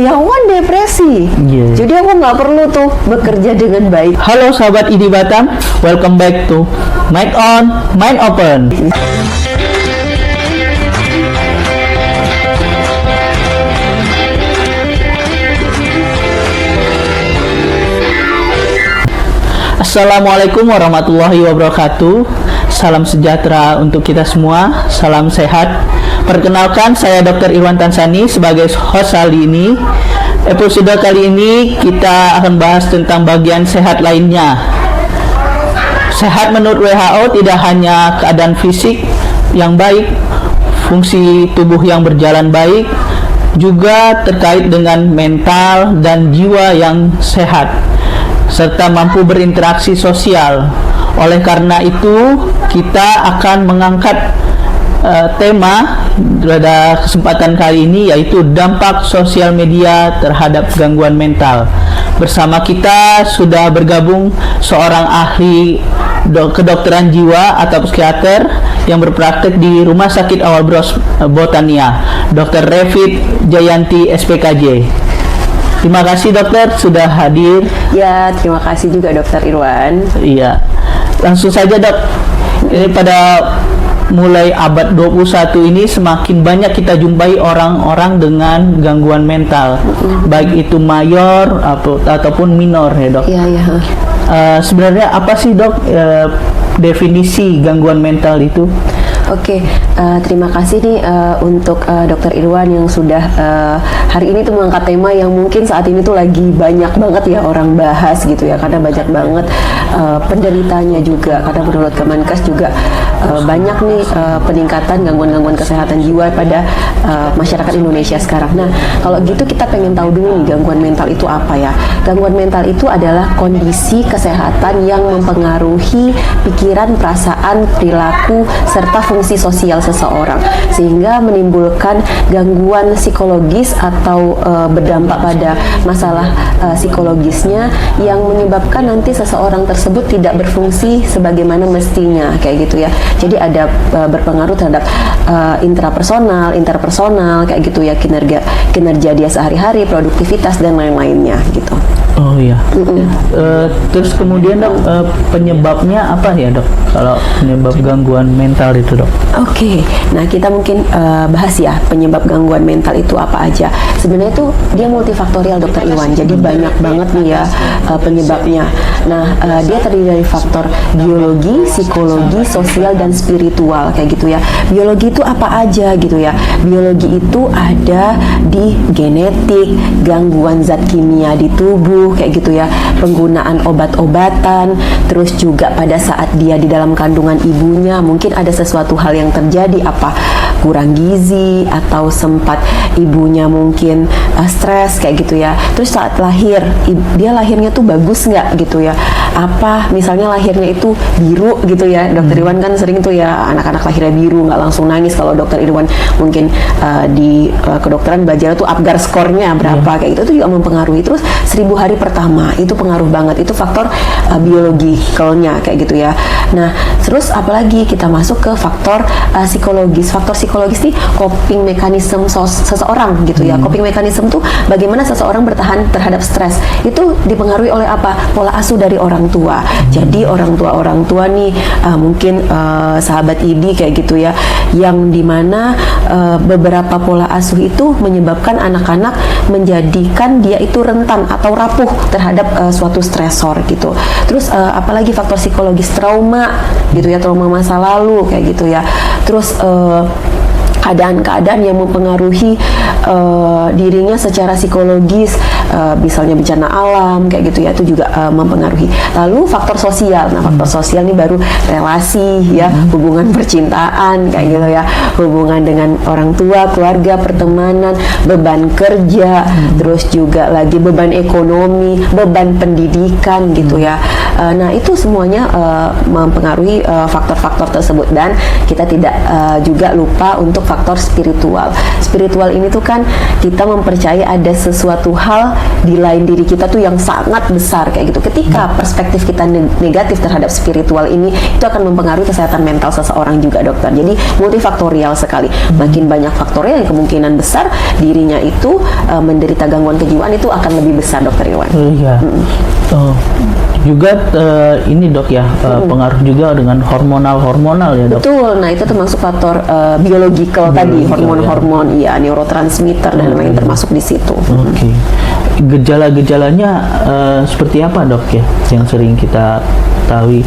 Yang depresi. Iya. Jadi aku nggak perlu tuh bekerja dengan baik. Halo sahabat ID Batam, welcome back to Mic On, Mind Open. Assalamualaikum warahmatullahi wabarakatuh. Salam sejahtera untuk kita semua. Salam sehat. Perkenalkan, saya Dr. Irwan Tansani sebagai host kali ini. Episode kali ini kita akan bahas tentang bagian sehat lainnya. Sehat menurut WHO tidak hanya keadaan fisik yang baik, fungsi tubuh yang berjalan baik, juga terkait dengan mental dan jiwa yang sehat, serta mampu berinteraksi sosial. Oleh karena itu, kita akan mengangkat tema pada kesempatan kali ini, yaitu dampak sosial media terhadap gangguan mental. Bersama kita sudah bergabung seorang ahli kedokteran jiwa atau psikiater yang berpraktek di Rumah Sakit Awal Bros Botania, Dr. Revit Jayanti SPKJ. Terima kasih dokter sudah hadir. Ya, terima kasih juga Dokter Irwan. Iya, langsung saja dok. Ini pada mulai abad 21 ini semakin banyak kita jumpai orang-orang dengan gangguan mental, baik itu mayor ataupun minor ya dok. Iya, iya. Sebenarnya apa sih dok definisi gangguan mental itu? Oke, terima kasih nih untuk Dokter Irwan yang sudah hari ini tuh mengangkat tema yang mungkin saat ini tuh lagi banyak banget ya orang bahas gitu ya, karena banyak banget penderitanya juga, karena menurut Kemenkes juga banyak nih peningkatan gangguan-gangguan kesehatan jiwa pada masyarakat Indonesia sekarang. Nah, kalau gitu kita pengen tahu dulu nih gangguan mental itu apa ya? Gangguan mental itu adalah kondisi kesehatan yang mempengaruhi pikiran, perasaan, perilaku, serta fungsi sosial seseorang, sehingga menimbulkan gangguan psikologis atau berdampak pada masalah psikologisnya yang menyebabkan nanti seseorang tersebut tidak berfungsi sebagaimana mestinya, kayak gitu ya. Jadi ada berpengaruh terhadap intrapersonal, interpersonal, kayak gitu ya, kinerja dia sehari-hari, produktivitas dan lain-lainnya gitu. Oh iya. Terus kemudian dok, penyebabnya apa ya dok? Kalau penyebab gangguan mental itu dok? Oke, nah kita mungkin bahas ya penyebab gangguan mental itu apa aja. Sebenarnya itu dia multifaktorial Dokter Iwan, jadi banyak banget nih ya penyebabnya. Nah, dia terdiri dari faktor biologi, psikologi, sosial, dan spiritual kayak gitu ya. Biologi itu apa aja gitu ya? Biologi itu ada di genetik, gangguan zat kimia di tubuh kayak gitu ya, penggunaan obat-obatan, terus juga pada saat dia di dalam kandungan ibunya mungkin ada sesuatu hal yang terjadi, apa kurang gizi atau sempat ibunya mungkin stres kayak gitu ya. Terus saat lahir dia lahirnya tuh bagus nggak gitu ya, apa misalnya lahirnya itu biru gitu ya. Dokter Irwan kan sering tuh ya anak-anak lahirnya biru nggak langsung nangis. Kalau Dokter Irwan mungkin di kedokteran belajar tuh Apgar skornya berapa kayak gitu, itu juga mempengaruhi. Terus 1000 hari pertama itu pengaruh banget, itu faktor biologikalnya kayak gitu ya. Nah, terus apalagi kita masuk ke faktor psikologis. Faktor psikologis nih coping mekanisme seseorang gitu ya. Coping mekanisme tuh bagaimana seseorang bertahan terhadap stres. Itu dipengaruhi oleh apa? Pola asuh dari orang tua. Jadi orang tua nih mungkin sahabat ID kayak gitu ya, yang dimana beberapa pola asuh itu menyebabkan anak-anak menjadikan dia itu rentan atau rapuh terhadap suatu stresor gitu. Terus apalagi faktor psikologis, trauma gitu ya, trauma masa lalu kayak gitu ya. Terus keadaan-keadaan yang mempengaruhi dirinya secara psikologis, misalnya bencana alam kayak gitu ya, itu juga mempengaruhi. Lalu faktor sosial. Nah, faktor sosial ini baru relasi ya, hubungan percintaan kayak gitu ya, hubungan dengan orang tua, keluarga, pertemanan, beban kerja, terus juga lagi beban ekonomi, beban pendidikan gitu ya. Nah itu semuanya mempengaruhi faktor-faktor tersebut, dan kita tidak juga lupa untuk faktor spiritual. Spiritual ini tuh kan kita mempercayai ada sesuatu hal di lain diri kita tuh yang sangat besar kayak gitu. Ketika perspektif kita negatif terhadap spiritual ini, itu akan mempengaruhi kesehatan mental seseorang juga, dokter. Jadi multifaktorial sekali. Makin banyak faktornya, yang kemungkinan besar dirinya itu menderita gangguan kejiwaan itu akan lebih besar, dokter Irwan. Iya. Juga ini dok ya, pengaruh juga dengan hormonal ya dok. Betul. Nah itu termasuk faktor biologikal tadi, hormon-hormon, ya, neurotransmitter dan lain termasuk di situ. Oke. Gejala-gejalanya seperti apa dok ya, yang sering kita ketahui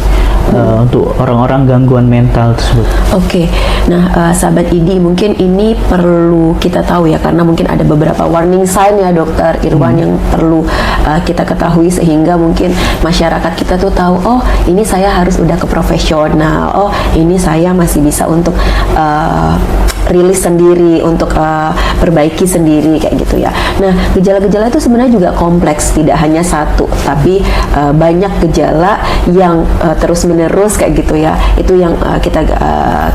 untuk orang-orang gangguan mental tersebut? Oke. Nah sahabat ID, mungkin ini perlu kita tahu ya, karena mungkin ada beberapa warning sign ya dokter Irwan yang perlu kita ketahui, sehingga mungkin masyarakat kita tuh tahu, oh ini saya harus udah ke profesional, oh ini saya masih bisa untuk rilis sendiri, untuk perbaiki sendiri kayak gitu ya. Nah gejala-gejala itu sebenarnya juga kompleks, tidak hanya satu, tapi banyak gejala yang terus menerus kayak gitu ya. Itu yang kita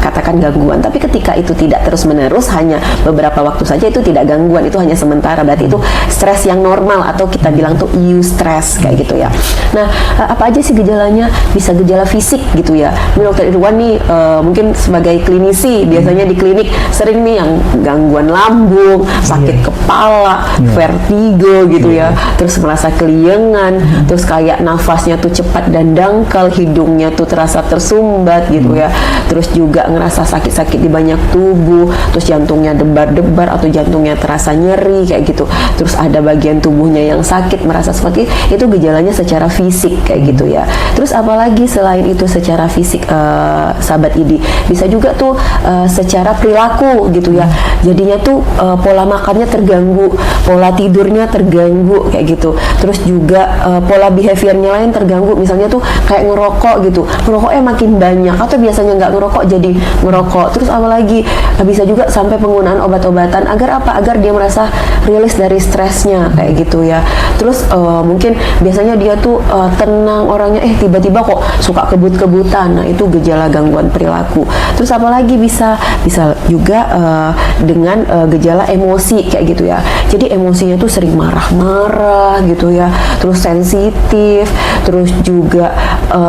katakan gangguan. Tapi ketika itu tidak terus menerus, hanya beberapa waktu saja, itu tidak gangguan, itu hanya sementara. Berarti itu stres yang normal, atau kita bilang tuh eustress kayak gitu ya. Nah apa aja sih gejalanya? Bisa gejala fisik gitu ya. Ini dokter Irwan nih mungkin sebagai klinisi, biasanya di klinik sering nih yang gangguan lambung, sakit kepala, vertigo gitu ya, terus merasa keliengan, terus kayak nafasnya tuh cepat dan dangkal, hidungnya tuh terasa tersumbat gitu ya, terus juga ngerasa sakit-sakit di banyak tubuh, terus jantungnya debar-debar atau jantungnya terasa nyeri kayak gitu, terus ada bagian tubuhnya yang sakit, merasa seperti itu, gejalanya secara fisik kayak gitu ya. Terus apalagi selain itu secara fisik, sahabat ID, bisa juga tuh secara perilaku gitu ya, jadinya tuh pola makannya terganggu, pola tidurnya terganggu kayak gitu, terus juga pola behaviornya lain terganggu, misalnya tuh kayak ngerokok gitu, ngerokoknya makin banyak, atau biasanya nggak ngerokok jadi ngerokok. Terus apalagi bisa juga sampai penggunaan obat-obatan, agar apa? Agar dia merasa rilis dari stresnya kayak gitu ya. Terus mungkin biasanya dia tuh tenang orangnya, tiba-tiba kok suka kebut-kebutan. Nah itu gejala gangguan perilaku. Terus apalagi bisa juga dengan gejala emosi kayak gitu ya. Jadi emosinya tuh sering marah-marah gitu ya, terus sensitif, terus juga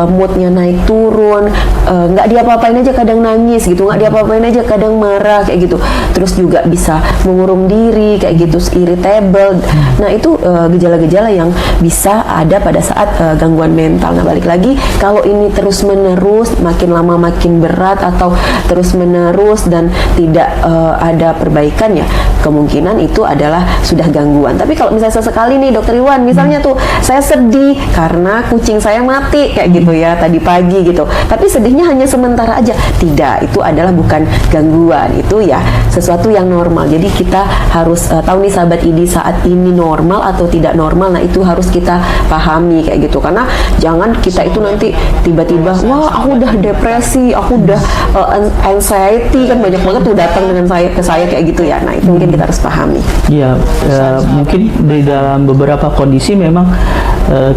moodnya naik turun, nggak diapa-apain aja kadang nangis gitu, nggak diapa-apain aja kadang marah kayak gitu. Terus juga bisa mengurung diri kayak gitu, irritable. Nah itu gejala-gejala yang bisa ada pada saat gangguan mental. Nah balik lagi, kalau ini terus-menerus, makin lama makin berat, atau terus-menerus dan tidak ada perbaikan, ya kemungkinan itu adalah sudah gangguan. Tapi kalau misalnya sesekali nih dokter Iwan, misalnya tuh saya sedih karena kucing saya mati kayak gitu ya tadi pagi gitu, tapi sedihnya hanya sementara aja, tidak, itu adalah bukan gangguan, itu ya sesuatu yang normal. Jadi kita harus tahu nih sahabat ID, saat ini normal atau tidak normal. Nah itu harus kita pahami kayak gitu, karena jangan kita itu nanti tiba-tiba, wah aku udah depresi, aku udah anxiety, kan banyak banget tuh datang dengan ke saya kayak gitu ya. Nah itu mungkin kita harus pahami. Iya, mungkin di dalam beberapa kondisi memang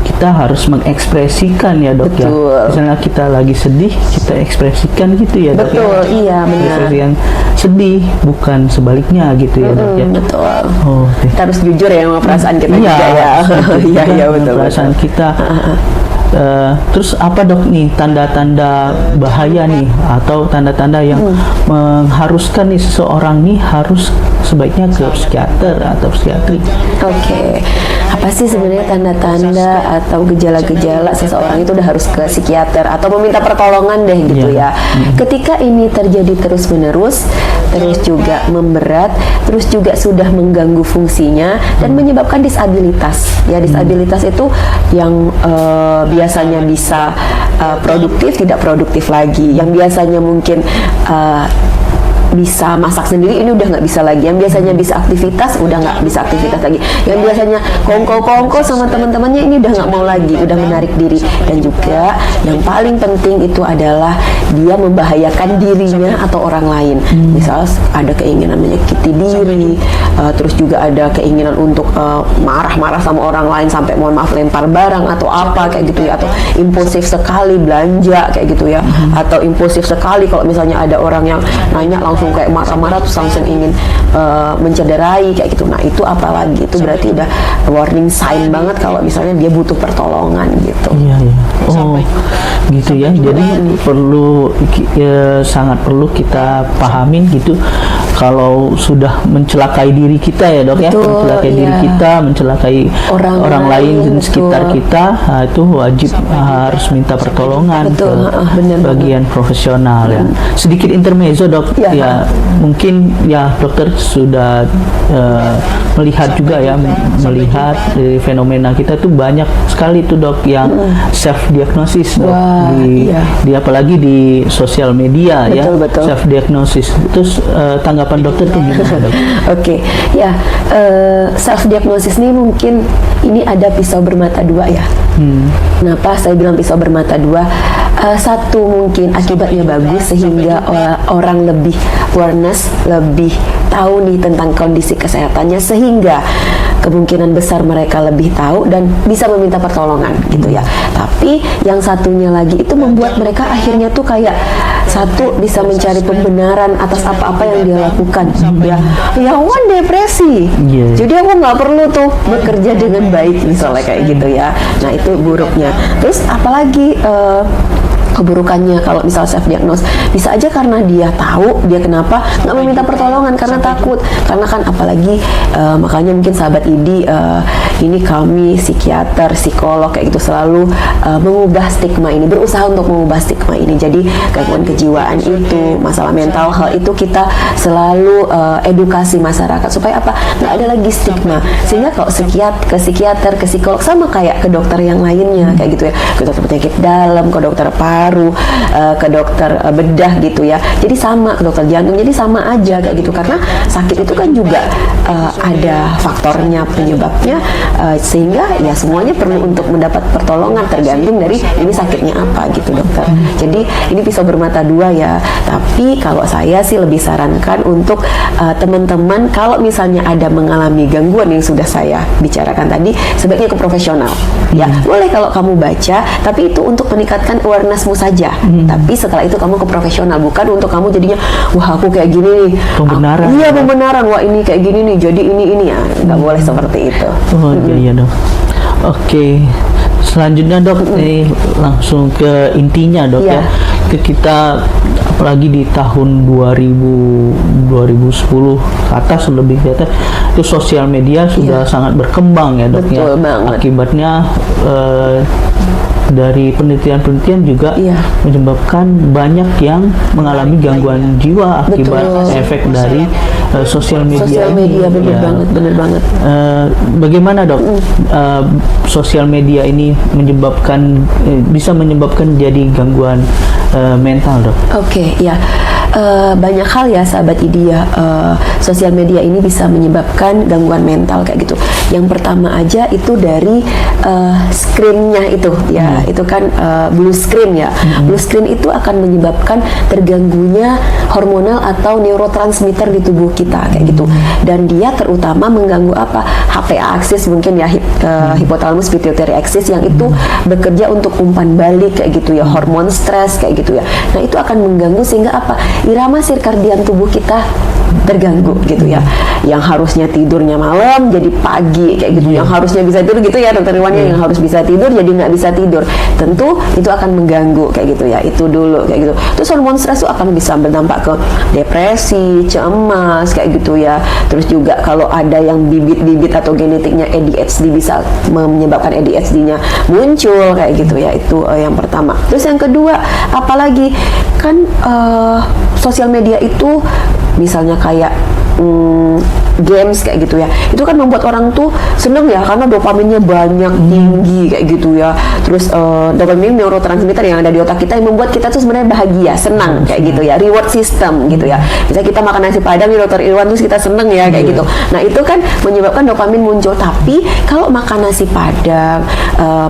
kita harus mengekspresikan ya dok. Betul. Ya. Misalnya kita lagi sedih, kita ekspresikan gitu ya dok. Betul, ya? iya benar. Ekspresi yang sedih, bukan sebaliknya gitu ya dok. Ya? Betul. Oh, okay. Kita harus jujur ya sama perasaan kita juga ya. Iya betul. Perasaan kita. Terus apa dok nih tanda-tanda bahaya nih, atau tanda-tanda yang mengharuskan nih seseorang nih harus sebaiknya ke psikiater atau psikiatri? Oke. Apa sih sebenarnya tanda-tanda atau gejala-gejala seseorang itu udah harus ke psikiater atau meminta pertolongan deh gitu ya. Ketika ini terjadi terus-menerus, terus juga memberat, terus juga sudah mengganggu fungsinya dan menyebabkan disabilitas. Ya, disabilitas itu yang biasanya bisa produktif, tidak produktif lagi. Yang biasanya mungkin bisa masak sendiri ini udah nggak bisa lagi. Yang biasanya bisa aktivitas udah nggak bisa aktivitas lagi. Yang biasanya kongko sama teman-temannya ini udah nggak mau lagi, udah menarik diri. Dan juga yang paling penting itu adalah dia membahayakan dirinya atau orang lain. Misal ada keinginan menyakiti diri, terus juga ada keinginan untuk marah-marah sama orang lain sampai mohon maaf lempar barang atau apa kayak gitu ya, atau impulsif sekali belanja kayak gitu ya, atau impulsif sekali kalau misalnya ada orang yang nanya langsung kayak marah-marah terus langsung ingin mencederai kayak gitu. Nah itu apalagi itu berarti udah warning sign banget kalau misalnya dia butuh pertolongan gitu. Iya. Oh, gitu ya. Jadi perlu sangat perlu kita pahamin gitu. Kalau sudah mencelakai diri kita ya dok, Betul, ya, mencelakai diri kita, mencelakai orang lain di sekitar kita, nah, itu wajib harus minta pertolongan Betul, ke bagian profesional ya. Sedikit intermezzo dok, ya mungkin ya dokter sudah melihat juga ya, melihat dari fenomena kita tuh banyak sekali tuh dok yang self diagnosis dok. Di apalagi di sosial media ya, self diagnosis. Terus tanggapan dokter tuh gimana dok? Oke, ya self diagnosis ini mungkin ini ada pisau bermata dua ya. Kenapa saya bilang pisau bermata dua? Satu mungkin akibatnya bagus sehingga orang lebih awareness, lebih tahu nih tentang kondisi kesehatannya, sehingga kemungkinan besar mereka lebih tahu dan bisa meminta pertolongan gitu ya. Tapi yang satunya lagi itu membuat mereka akhirnya tuh kayak satu bisa mencari pembenaran atas apa-apa yang dia lakukan ya. Ya depresi. Jadi aku nggak perlu tuh bekerja dengan baik misalnya kayak gitu ya. Nah itu buruknya. Terus apalagi keburukannya kalau misal self diagnose, bisa aja karena dia tahu dia kenapa nggak meminta pertolongan karena takut. Karena kan apalagi makanya mungkin sahabat ID ini kami psikiater, psikolog kayak gitu selalu mengubah stigma ini, berusaha untuk mengubah stigma ini. Jadi gangguan kejiwaan itu, masalah mental health itu kita selalu edukasi masyarakat supaya apa, nggak ada lagi stigma, sehingga kalau ke psikiater, ke psikolog sama kayak ke dokter yang lainnya kayak gitu ya, ke dokter penyakit dalam, ke dokter paru, ke dokter bedah gitu ya. Jadi sama, ke dokter jantung, jadi sama aja kayak gitu. Karena sakit itu kan juga ada faktornya, penyebabnya, sehingga ya semuanya perlu untuk mendapat pertolongan tergantung dari ini sakitnya apa gitu dokter. Jadi ini pisau bermata dua ya. Tapi kalau saya sih lebih sarankan untuk teman-teman kalau misalnya ada mengalami gangguan yang sudah saya bicarakan tadi, sebaiknya ke profesional. Ya boleh kalau kamu baca, tapi itu untuk meningkatkan awarenessmu saja. Tapi setelah itu kamu ke profesional, bukan untuk kamu jadinya wah aku kayak gini nih. Pembenaran. Iya pembenaran, wah ini kayak gini nih, jadi ini ya nggak boleh seperti itu. Oh iya dok. Oke. Selanjutnya dok, langsung ke intinya dok ya. Ke kita apalagi di tahun 2010 ke atas lebih ke atas, itu sosial media sudah sangat berkembang ya dok. Betul banget. Akibatnya dari penelitian-penelitian juga menyebabkan banyak yang mengalami gangguan jiwa akibat efek dari sosial media. Sosial media bener banget. Bagaimana dok sosial media ini bisa menyebabkan jadi gangguan mental dok? Oke, ya. Banyak hal ya sahabat ID ya, sosial media ini bisa menyebabkan gangguan mental kayak gitu. Yang pertama aja itu dari screen-nya itu ya, itu kan blue screen ya. Blue screen itu akan menyebabkan terganggunya hormonal atau neurotransmitter di tubuh kita kayak gitu. Dan dia terutama mengganggu apa? HPA axis mungkin ya, hypothalamus pituitary axis yang itu bekerja untuk umpan balik kayak gitu ya, hormon stres kayak gitu ya. Nah itu akan mengganggu sehingga apa? Irama sirkadian tubuh kita terganggu gitu ya. Yang harusnya tidurnya malam jadi pagi kayak gitu. Yang harusnya bisa tidur gitu ya dokter Iwannya, yang harus bisa tidur jadi nggak bisa tidur. Tentu itu akan mengganggu kayak gitu ya. Itu dulu kayak gitu. Terus hormon stres itu akan bisa berdampak ke depresi, cemas kayak gitu ya. Terus juga kalau ada yang bibit-bibit atau genetiknya ADHD bisa menyebabkan ADHD-nya muncul kayak gitu ya. Itu yang pertama. Terus yang kedua, apalagi kan sosial media itu misalnya kayak games kayak gitu ya. Itu kan membuat orang tuh seneng ya karena dopaminnya banyak, tinggi kayak gitu ya. Terus dopamin neurotransmitter yang ada di otak kita yang membuat kita tuh sebenarnya bahagia, senang kayak gitu ya. Reward system gitu ya. Bisa kita makan nasi padang nih Dokter Irwan terus kita seneng ya kayak gitu. Nah itu kan menyebabkan dopamin muncul. Tapi kalau makan nasi padang,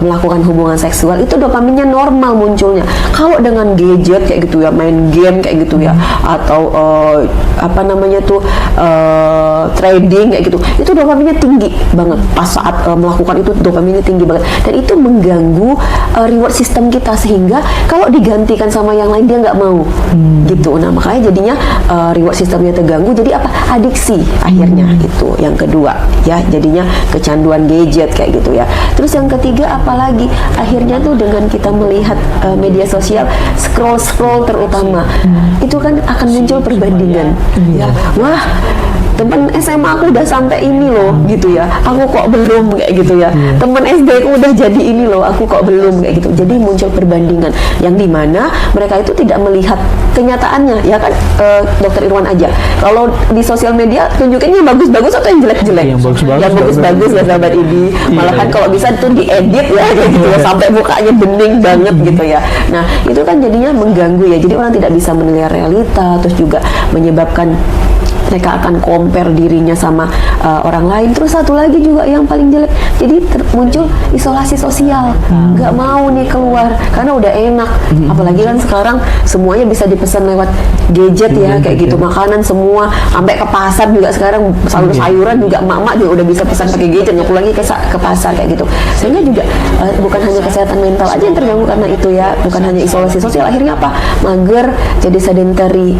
melakukan hubungan seksual itu dopaminnya normal munculnya. Kalau dengan gadget kayak gitu ya, main game kayak gitu ya, atau apa namanya tuh trading kayak gitu, itu dopaminnya tinggi banget pas saat melakukan itu, dopaminnya tinggi banget dan itu mengganggu reward system kita sehingga kalau digantikan sama yang lain dia nggak mau gitu. Nah makanya jadinya reward systemnya terganggu, jadi apa, adiksi akhirnya. Itu yang kedua ya, jadinya kecanduan gadget kayak gitu ya. Terus yang ketiga apalagi, akhirnya tuh dengan kita melihat media sosial, scroll terutama itu kan akan muncul perbandingan ya. Wah, temen SMA aku udah sampai ini loh gitu ya, aku kok belum kayak gitu ya. Temen SD aku udah jadi ini loh, aku kok belum kayak gitu. Jadi muncul perbandingan yang dimana mereka itu tidak melihat kenyataannya ya kan. Dokter Irwan aja kalau di sosial media tunjukinnya yang bagus-bagus atau yang jelek-jelek? Yang bagus-bagus ya sahabat Idi. Malahan kalau bisa tuh diedit ya kayak gitu ya, sampai mukanya bening banget gitu ya. Nah itu kan jadinya mengganggu ya, jadi orang tidak bisa menilai realita, terus juga menyebabkan mereka akan compare dirinya sama orang lain. Terus satu lagi juga yang paling jelek, jadi muncul isolasi sosial, nggak mau nih keluar karena udah enak. Apalagi kan sekarang semuanya bisa dipesan lewat gadget ya kayak gitu, makanan semua, sampai ke pasar juga sekarang sayur-sayuran juga emak-emak juga udah bisa pesan pakai gadget, nggak perlu lagi ke pasar kayak gitu. Sehingga juga bukan hanya kesehatan mental aja yang terganggu karena itu ya, bukan hanya isolasi sosial, akhirnya apa, mager, jadi sedentary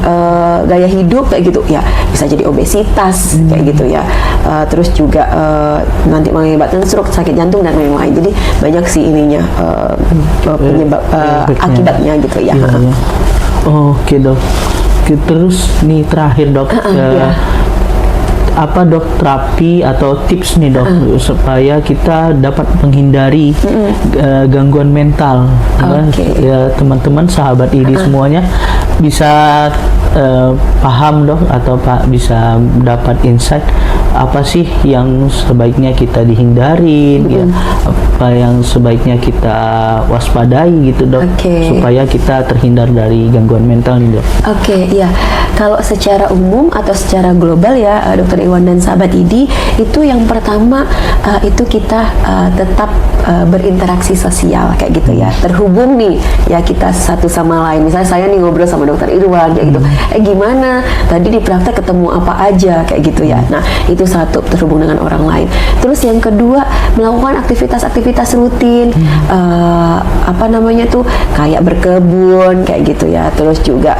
gaya hidup kayak gitu ya, bisa jadi obesitas kayak gitu ya. Terus juga nanti mengakibatkan stroke, sakit jantung dan lain-lain. Jadi banyak sih ininya penyebab akibatnya gitu ya. Oke dok. Terus nih terakhir dok, apa dok terapi atau tips nih dok supaya kita dapat menghindari gangguan mental? Ya teman-teman sahabat ini semuanya bisa paham dok, atau Pak bisa dapat insight apa sih yang sebaiknya kita dihindarin, ya apa yang sebaiknya kita waspadai gitu dok, supaya kita terhindar dari gangguan mental nih dok. Ya kalau secara umum atau secara global ya Dokter Iwan dan sahabat ID, itu yang pertama itu kita tetap berinteraksi sosial kayak gitu ya, terhubung nih ya kita satu sama lain. Misalnya saya nih ngobrol sama Dokter Irwan kayak gitu, gimana tadi di praktek ketemu apa aja kayak gitu ya. Nah itu satu, terhubung dengan orang lain. Terus yang kedua, melakukan aktivitas-aktivitas rutin, apa namanya tuh, kayak berkebun kayak gitu ya. Terus juga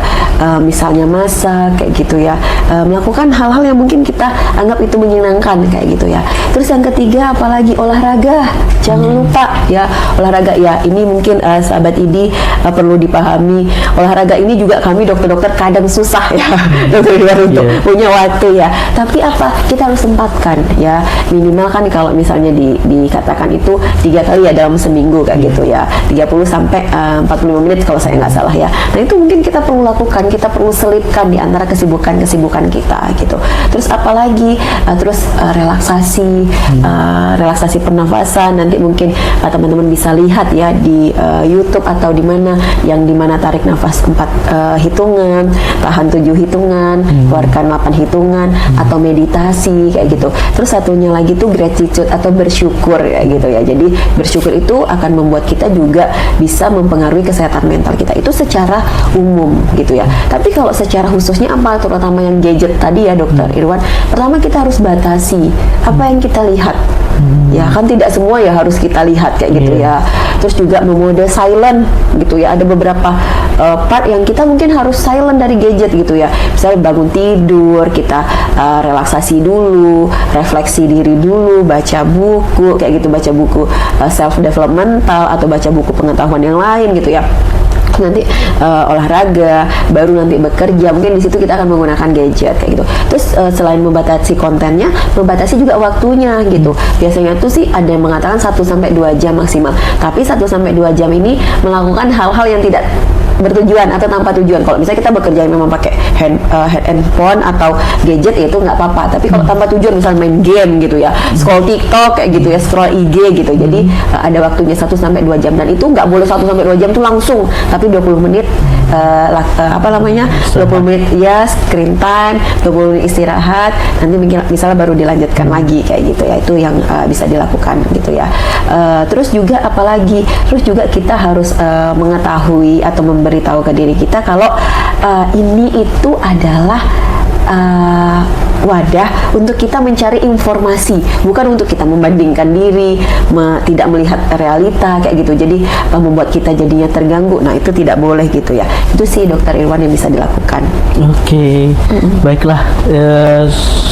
misalnya masak kayak gitu ya, melakukan hal-hal yang mungkin kita anggap itu menyenangkan kayak gitu ya. Terus yang ketiga apalagi, olahraga, jangan lupa ya olahraga ya. Ini mungkin sahabat ID perlu dipahami, olahraga ini juga kami dokter-dokter kadang susah ya dokter untuk punya waktu ya. Tapi apa, kita harus sempatkan ya, minimal kan kalau misalnya dikatakan itu 3 kali ya dalam seminggu kayak gitu ya, 30 sampai 45 menit kalau saya nggak salah ya. Nah itu mungkin kita perlu lakukan, kita perlu selipkan di antara kesibukan kita gitu. Terus apalagi, terus relaksasi, relaksasi pernafasan. Nanti mungkin teman-teman bisa lihat ya di YouTube atau di mana, yang dimana tarik nafas 4 hitungan, tahan 7 hitungan, keluarkan 8 hitungan, atau meditasi kayak gitu. Terus satunya lagi tuh gratitude atau bersyukur kayak gitu ya. Jadi bersyukur itu akan membuat kita juga bisa mempengaruhi kesehatan mental kita, itu secara umum gitu ya. Tapi kalau secara khususnya apa, terutama yang gadget tadi ya Dokter Irwan, pertama kita harus batasi apa yang kita lihat. Ya kan tidak semua ya harus kita lihat kayak gitu ya. Terus juga memode silent gitu ya. Ada beberapa part yang kita mungkin harus silent dari gadget gitu ya. Misalnya bangun tidur, kita relaksasi dulu, refleksi diri dulu, baca buku kayak gitu, baca buku self developmental atau baca buku pengetahuan yang lain gitu ya. Nanti olahraga, baru nanti bekerja. Mungkin di situ kita akan menggunakan gadget kayak gitu. Terus selain membatasi kontennya, membatasi juga waktunya gitu. Biasanya tuh sih ada yang mengatakan 1 sampai 2 jam maksimal. Tapi 1 sampai 2 jam ini melakukan hal-hal yang tidak bertujuan atau tanpa tujuan. Kalau misalnya kita bekerja yang memang pakai handphone atau gadget ya itu nggak apa-apa. Tapi kalau tanpa tujuan, misalnya main game gitu ya, scroll TikTok kayak gitu ya, scroll IG gitu. Jadi ada waktunya 1 sampai 2 jam, dan itu nggak boleh 1 sampai 2 jam tuh langsung, tapi 20 menit 20 menit ya screen time, 20 menit istirahat, nanti misalnya baru dilanjutkan lagi kayak gitu ya. Itu yang bisa dilakukan gitu ya. Terus juga apalagi, terus juga kita harus mengetahui atau memberitahu ke diri kita kalau ini itu adalah wadah untuk kita mencari informasi, bukan untuk kita membandingkan diri, tidak melihat realita kayak gitu. Jadi membuat kita jadinya terganggu. Nah, itu tidak boleh gitu ya. Itu sih Dokter Irwan yang bisa dilakukan. Oke, baiklah.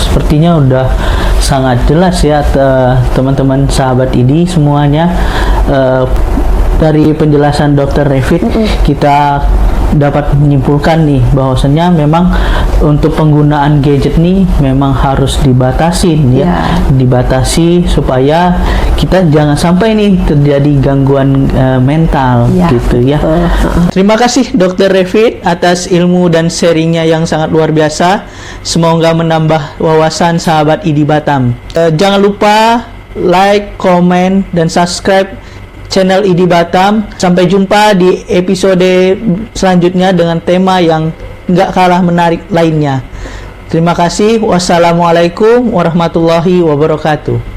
Sepertinya udah sangat jelas ya teman-teman sahabat ID semuanya. Dari penjelasan Dokter Revit, kita dapat menyimpulkan nih bahwasanya memang untuk penggunaan gadget nih memang harus dibatasin ya. Dibatasi supaya kita jangan sampai nih terjadi gangguan mental gitu ya. Terima kasih Dokter Revit atas ilmu dan sharingnya yang sangat luar biasa. Semoga menambah wawasan sahabat ID Batam. Jangan lupa like, komen, dan subscribe channel ID Batam. Sampai jumpa di episode selanjutnya dengan tema yang nggak kalah menarik lainnya. Terima kasih. Wassalamualaikum warahmatullahi wabarakatuh.